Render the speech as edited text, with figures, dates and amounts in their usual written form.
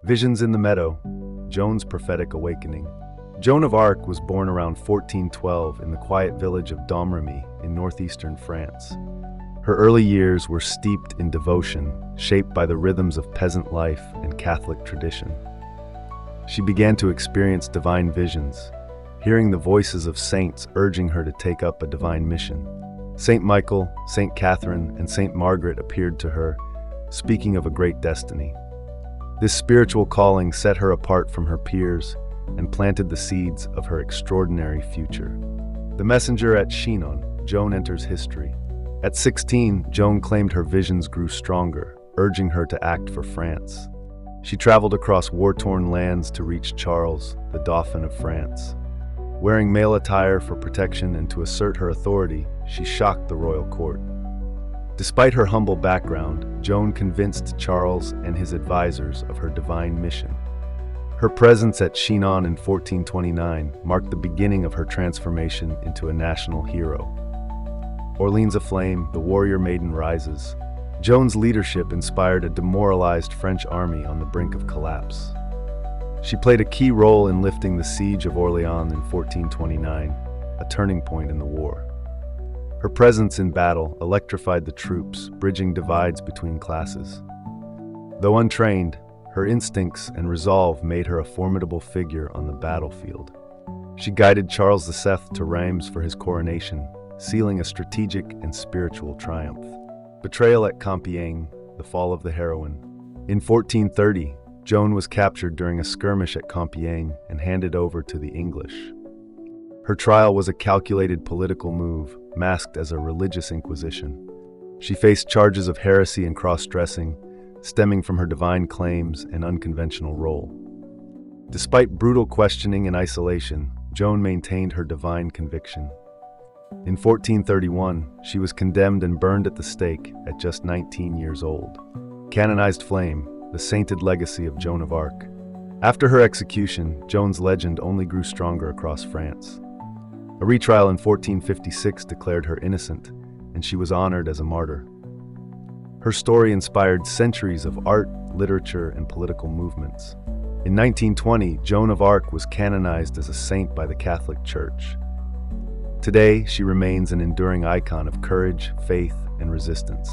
Visions in the Meadow, Joan's prophetic awakening. Joan of Arc was born around 1412 in the quiet village of Domrémy in northeastern France. Her early years were steeped in devotion, shaped by the rhythms of peasant life and Catholic tradition. She began to experience divine visions, hearing the voices of saints urging her to take up a divine mission. Saint Michael, Saint Catherine, and Saint Margaret appeared to her, speaking of a great destiny. This spiritual calling set her apart from her peers and planted the seeds of her extraordinary future. The messenger at Chinon, Joan enters history. At 16, Joan claimed her visions grew stronger, urging her to act for France. She traveled across war-torn lands to reach Charles, the Dauphin of France. Wearing male attire for protection and to assert her authority, she shocked the royal court. Despite her humble background, Joan convinced Charles and his advisors of her divine mission. Her presence at Chinon in 1429 marked the beginning of her transformation into a national hero. Orléans aflame, the warrior maiden rises. Joan's leadership inspired a demoralized French army on the brink of collapse. She played a key role in lifting the Siege of Orléans in 1429, a turning point in the war. Her presence in battle electrified the troops, bridging divides between classes. Though untrained, her instincts and resolve made her a formidable figure on the battlefield. She guided Charles VII to Reims for his coronation, sealing a strategic and spiritual triumph. Betrayal at Compiègne, the fall of the heroine. In 1430, Joan was captured during a skirmish at Compiègne and handed over to the English. Her trial was a calculated political move, masked as a religious inquisition. She faced charges of heresy and cross-dressing, stemming from her divine claims and unconventional role. Despite brutal questioning and isolation, Joan maintained her divine conviction. In 1431, she was condemned and burned at the stake at just 19 years old. Canonized flame, the sainted legacy of Joan of Arc. After her execution, Joan's legend only grew stronger across France. A retrial in 1456 declared her innocent, and she was honored as a martyr. Her story inspired centuries of art, literature, and political movements. In 1920, Joan of Arc was canonized as a saint by the Catholic Church. Today, she remains an enduring icon of courage, faith, and resistance.